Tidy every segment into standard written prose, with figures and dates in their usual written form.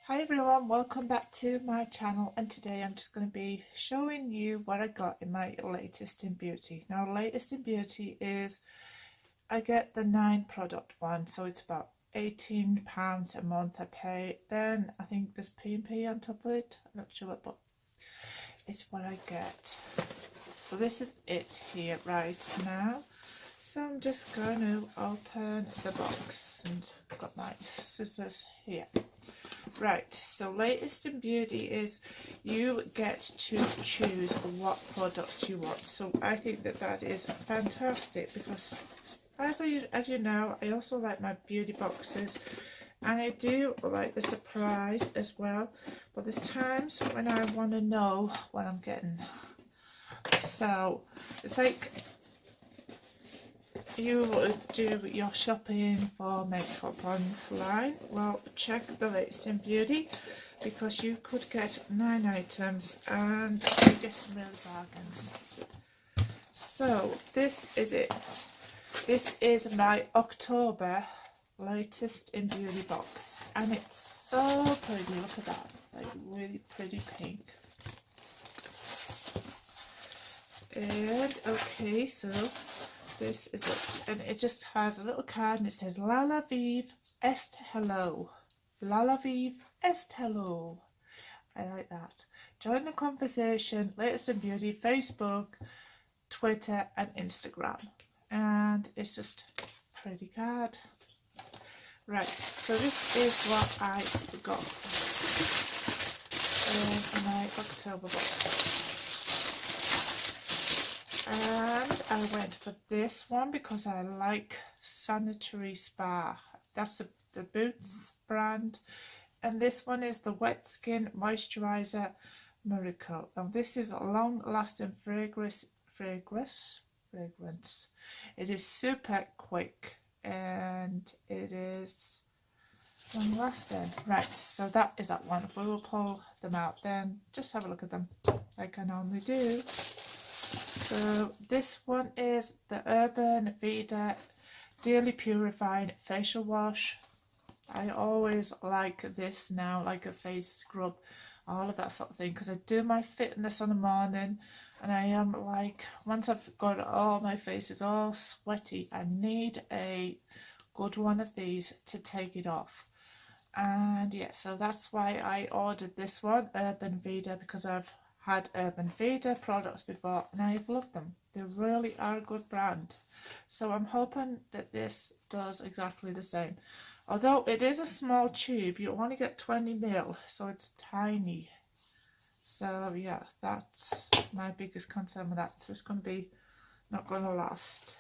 Hi everyone, welcome back to my channel, and today I'm just going to be showing you what I got in my latest in beauty. Now latest in beauty is I get the 9 product one, so it's about £18 a month I pay. Then I think there's P&P on top of it, I'm not sure, but it's what I get. So this is it here right now. So I'm just going to open the box, and I've got my scissors here. Right, so latest in beauty is you get to choose what products you want. So I think that is fantastic, because as you know, I also like my beauty boxes, and I do like the surprise as well, but there's times when I want to know what I'm getting. So it's like you do your shopping for makeup online. Well, check the latest in beauty, because you could get 9 items and you get some real bargains. So this is it. This is my October latest in beauty box, and it's so pretty. Look at that, like really pretty pink. And okay, so this is it, and it just has a little card and it says La la vive est hello. La la vive est hello. I like that. Join the conversation, latest in beauty, Facebook, Twitter and Instagram. And it's just a pretty card. Right, so this is what I got in my October box. And I went for this one because I like Sanitary Spa. That's the Boots brand. And this one is the Wet Skin Moisturizer Miracle. And this is a long-lasting fragrance. It is super quick and it is long-lasting. Right, so that is that one. We will pull them out then. Just have a look at them like I normally do. So this one is the Urban Veda Daily Purifying Facial Wash. I always like this now, like a face scrub, all of that sort of thing, because I do my fitness on the morning, and I am like, once I've got all my face is all sweaty, I need a good one of these to take it off. And yeah, so that's why I ordered this one, Urban Veda, because I've had Urban Veda products before and I've loved them. They really are a good brand. So I'm hoping that this does exactly the same. Although it is a small tube, you only get 20ml, so it's tiny. So yeah, that's my biggest concern with that. So it's going to be not going to last.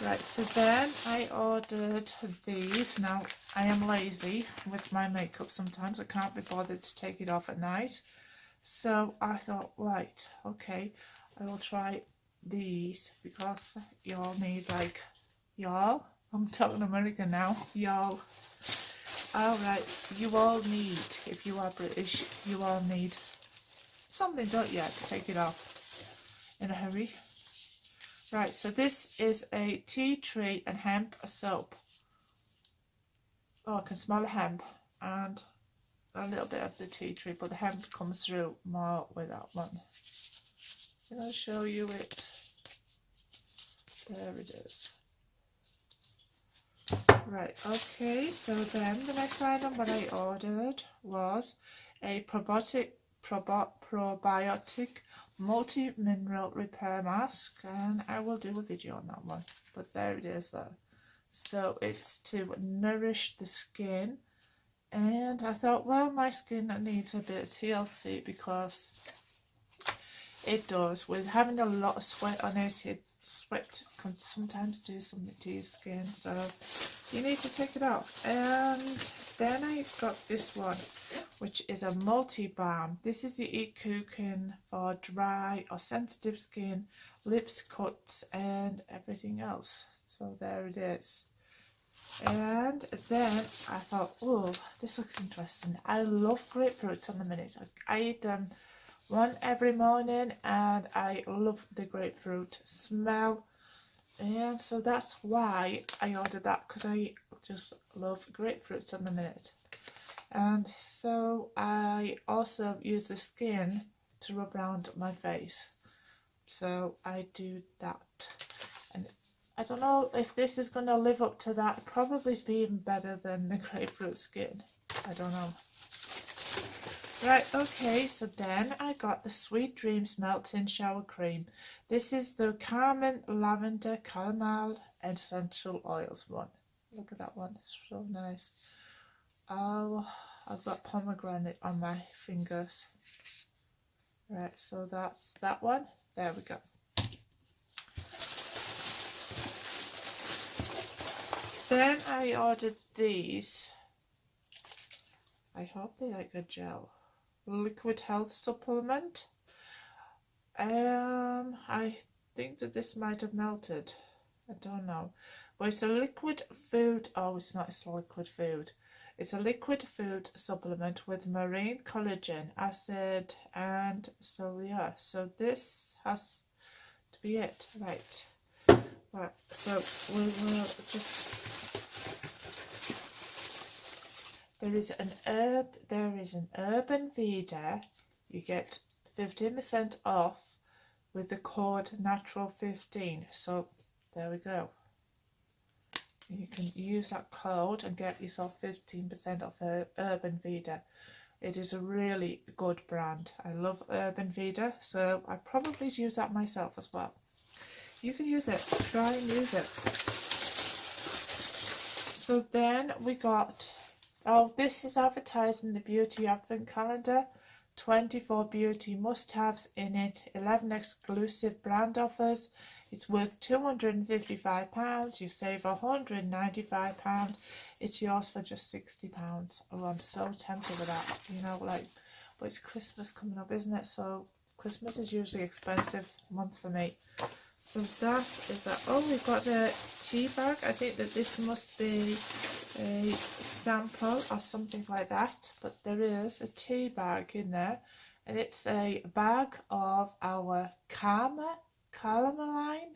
Right, so then I ordered these. Now I am lazy with my makeup sometimes. I can't be bothered to take it off at night. So I thought, right, okay, I will try these, because y'all need, like, y'all, I'm talking American now, y'all. Alright, you all need, if you are British, you all need something, don't you, to take it off in a hurry. Right, so this is a tea tree and hemp soap. Oh, I can smell the hemp and a little bit of the tea tree, but the hemp comes through more with that one. I'll show you it. There it is. Right, okay, so then the next item that I ordered was a probiotic multi-mineral repair mask, and I will do a video on that one, but there it is there. So it's to nourish the skin. And I thought, well, my skin needs a bit of TLC, because it does. With having a lot of sweat on it, sweat can sometimes do something to your skin. So you need to take it off. And then I got this one, which is a multi-balm. This is the Ikuken for dry or sensitive skin, lips, cuts, and everything else. So there it is. And then I thought, oh, this looks interesting. I love grapefruits on the minute. I eat them one every morning, and I love the grapefruit smell. And so that's why I ordered that, because I just love grapefruits on the minute. And so I also use the skin to rub around my face. So I do that. And I don't know if this is going to live up to that. Probably be even better than the grapefruit skin. I don't know. Right, okay, so then I got the Sweet Dreams Melt-In Shower Cream. This is the Carmen Lavender Caramel Essential Oils one. Look at that one, it's so nice. Oh, I've got pomegranate on my fingers. Right, so that's that one. There we go. Then I ordered these. I hope they like a gel. Liquid health supplement. I think that this might have melted. I don't know. But it's a liquid food. Oh, it's not. It's a liquid food. It's a liquid food supplement with marine collagen acid, and so yeah. So this has to be it, right? Right. So we will just. There is an Urban Veda. You get 15% off with the code natural15. So there we go. You can use that code and get yourself 15% off Urban Veda. It is a really good brand. I love Urban Veda, so I probably use that myself as well. You can use it. Try and use it. So then we got, oh, this is advertising the Beauty Advent Calendar. 24 beauty must-haves in it, 11 exclusive brand offers. It's worth £255. You save £195. It's yours for just £60. Oh, I'm so tempted with that. You know, like, but it's Christmas coming up, isn't it? So Christmas is usually expensive month for me. So that is that. Oh, we've got a tea bag. I think that this must be a sample or something like that, but there is a tea bag in there, and it's a bag of our Calamine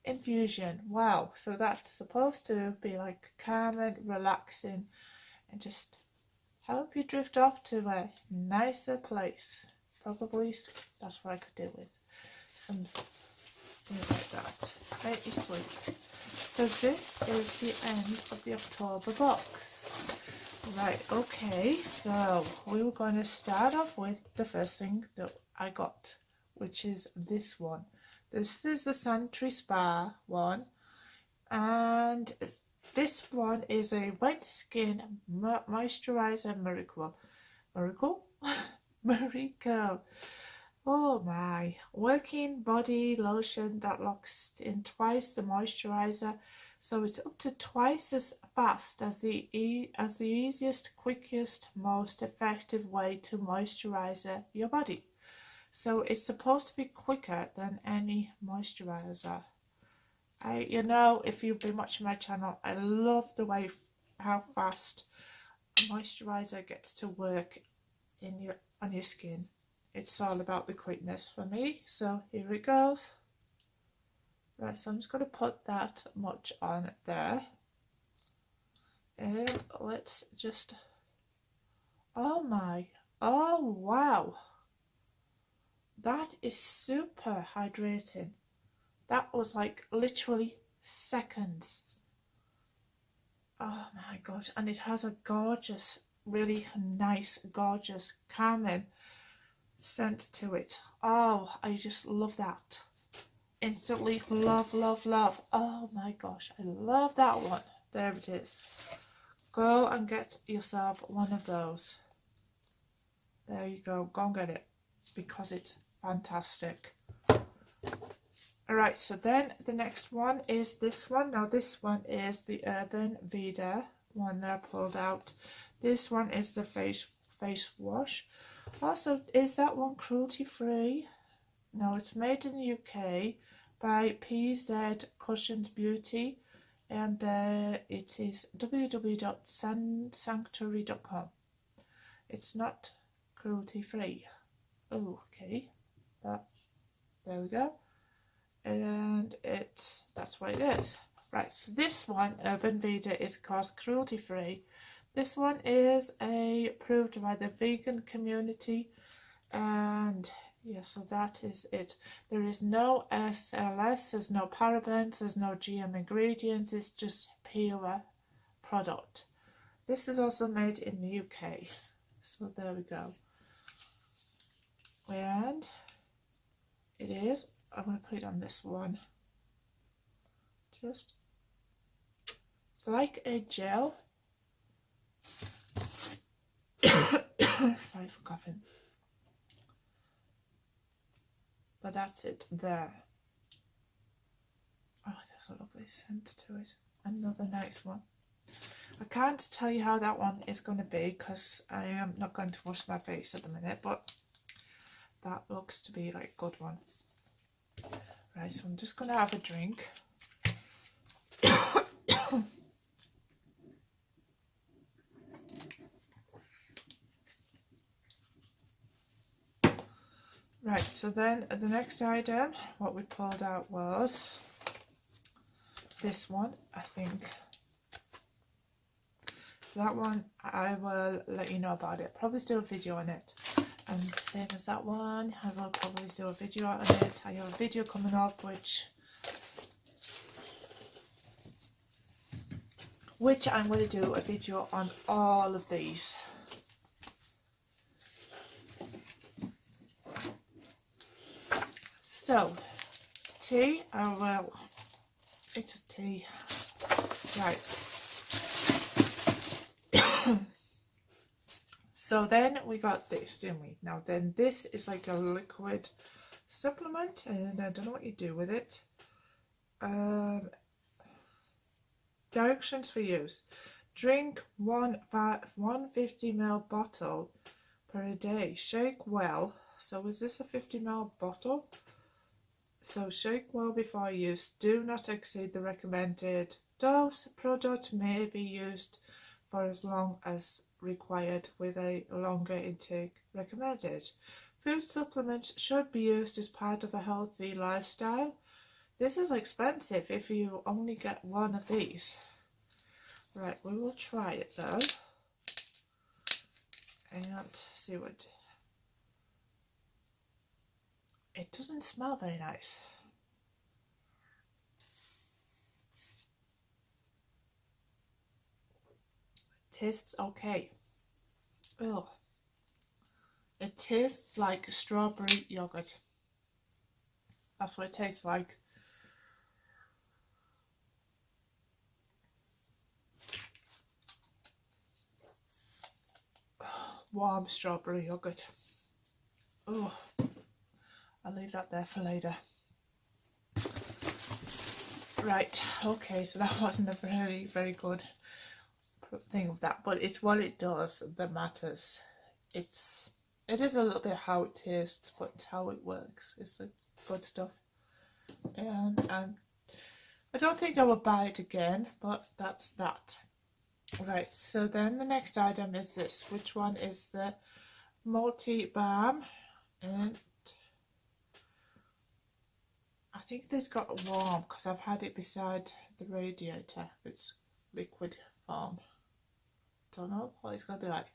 infusion. Wow, so that's supposed to be like calming, relaxing, and just help you drift off to a nicer place. Probably that's what I could do with some things like that. Make you sleep. So this is the end of the October box. Right, okay, so we were going to start off with the first thing that I got, which is this one. This is the Sanctuary Spa one, and this one is a white skin moisturizer miracle. Miracle. Oh my, working body lotion that locks in twice the moisturizer, so it's up to twice as fast as the easiest, quickest, most effective way to moisturize your body. So it's supposed to be quicker than any moisturizer. You know, if you've been watching my channel, I love the way how fast a moisturizer gets to work on your skin. It's all about the quickness for me. So here it goes. Right, so I'm just going to put that much on there. And let's just, oh wow. That is super hydrating. That was like literally seconds. Oh my god. And it has a gorgeous, really nice, gorgeous, calming scent to it. Oh, I just love that. Instantly love, love, love. Oh my gosh, I love that one. There it is. Go and get yourself one of those. There you go. Go and get it because it's fantastic. Alright, so then the next one is this one. Now this one is the Urban Veda one that I pulled out. This one is the face wash. Also, is that one cruelty free? No, it's made in the UK by PZ Cushions Beauty, and it is www.sanctuary.com. It's not cruelty free. Oh, okay, but there we go. And that's what it is. Right, so this one, Urban Veda, is of course cruelty free. This one is approved by the vegan community, and yeah, so that is it. There is no SLS, there's no parabens, there's no GM ingredients, it's just pure product. This is also made in the UK, so there we go. And it is, I'm going to put it on this one, just, it's like a gel. Sorry for coughing. But that's it there. Oh, there's a lovely scent to it. Another nice one. I can't tell you how that one is going to be because I am not going to wash my face at the minute, but that looks to be like a good one. Right, so I'm just going to have a drink. Right, so then the next item, what we pulled out was this one, I think. So that one, I will let you know about it. Probably do a video on it. And same as that one, I will probably do a video on it. I have a video coming up which I'm going to do a video on all of these. So, tea, it's a tea. Right. So then we got this, didn't we? Now then this is like a liquid supplement and I don't know what you do with it. Directions for use. Drink 150 ml bottle per day. Shake well. So is this a 50 ml bottle? So shake well before use. Do not exceed the recommended dose. Product may be used for as long as required with a longer intake recommended. Food supplements should be used as part of a healthy lifestyle. This is expensive if you only get one of these. Right, we will try it though. And see what... It doesn't smell very nice. It tastes okay. Oh, it tastes like strawberry yogurt. That's what it tastes like. Warm strawberry yogurt. Oh, I'll leave that there for later. Right, okay, so that wasn't a very good thing of that, but it's what it does that matters. It is a little bit how it tastes, but it's how it works. It's the good stuff. And I don't think I will buy it again, but that's that. Right, so then the next item is this. Which one is the multi-balm? And I think this got warm because I've had it beside the radiator. It's liquid form. Don't know what it's going to be like.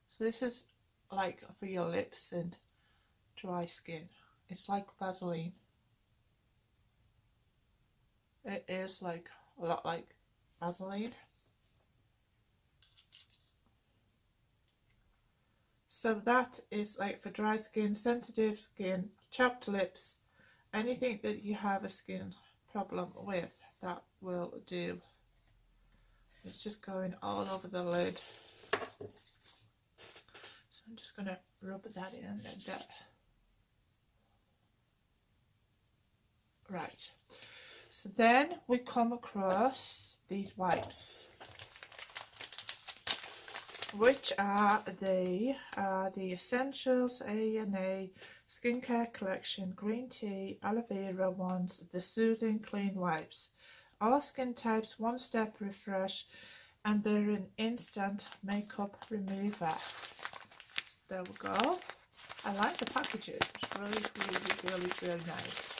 So this is like for your lips and dry skin. It's like Vaseline. It is like a lot like Vaseline. So that is like for dry skin, sensitive skin, chapped lips, anything that you have a skin problem with, that will do. It's just going all over the lid. So I'm just going to rub that in like that. Right. So then we come across these wipes, which are the Essentials A&A Skincare Collection Green Tea Aloe Vera ones, the Soothing Clean Wipes. All skin types, one step refresh, and they're an instant makeup remover. So there we go. I like the packaging. It's really nice.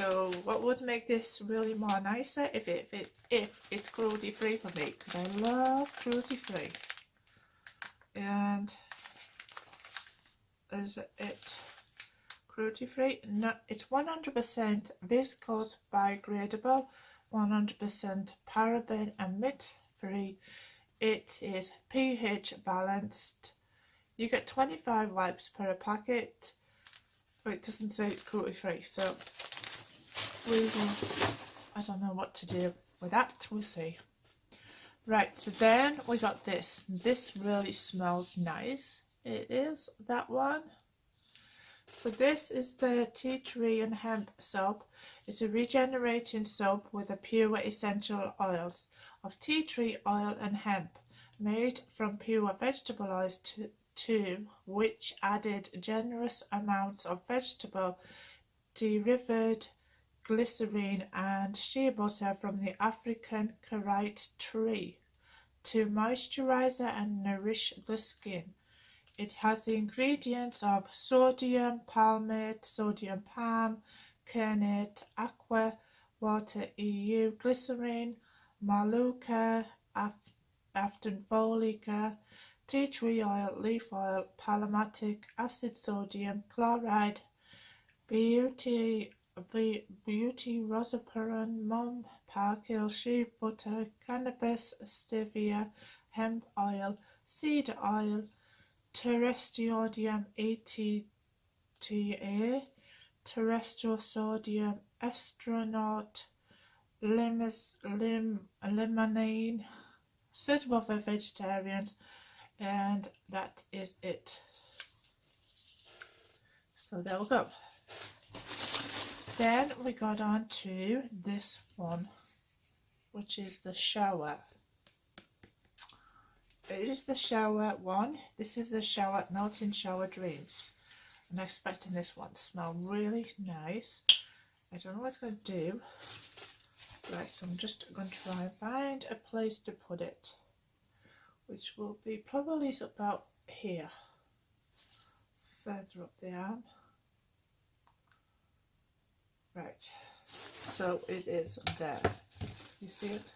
So what would make this really more nicer if it's cruelty free for me, because I love cruelty free. And is it cruelty free? No, it's 100% viscose biodegradable, 100% paraben and mitt free. It is pH balanced. You get 25 wipes per packet, but it doesn't say it's cruelty free, so we will, I don't know what to do with that, we'll see. Right, so then we got this. This really smells nice. It is that one. So this is the tea tree and hemp soap. It's a regenerating soap with the pure essential oils of tea tree oil and hemp, made from pure vegetable oils to which added generous amounts of vegetable derived glycerine and shea butter from the African carrot tree to moisturize and nourish the skin. It has the ingredients of sodium palmate, sodium palm, kernate, aqua, water EU, glycerine, maluka, aftonfolica, tea tree oil, leaf oil, palmatic acid, sodium chloride, beauty rosaperin, mum, parkil, shea butter, cannabis, stevia, hemp oil, cedar oil, terrestriodium ATTA, terrestrial sodium, astronaut, limonene, suitable for vegetarians, and that is it. So there we go. Then we got on to this one, which is the shower. It is the shower one. This is the shower melting shower dreams. I'm expecting this one to smell really nice. I don't know what it's going to do. Right, so I'm just going to try and find a place to put it, which will be probably about here, further up the arm. Right, so it is there. You see it?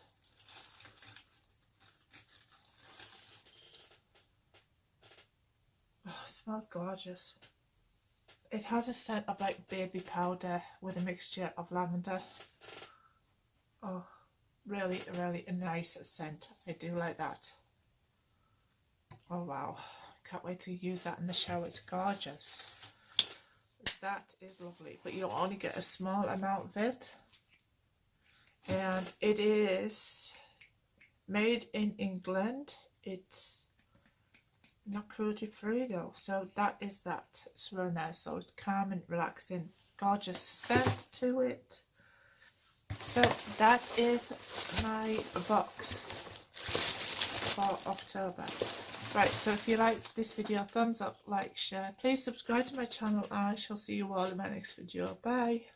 Oh, it smells gorgeous. It has a scent of like baby powder with a mixture of lavender. Oh, really, really a nice scent. I do like that. Oh wow, can't wait to use that in the shower. It's gorgeous. That is lovely, but you'll only get a small amount of it, and it is made in England. It's not cruelty free though, so that is that. It's really nice. So it's calm and relaxing, gorgeous scent to it. So that is my box for October. Right, so if you liked this video, thumbs up, like, share. Please subscribe to my channel. I shall see you all in my next video. Bye.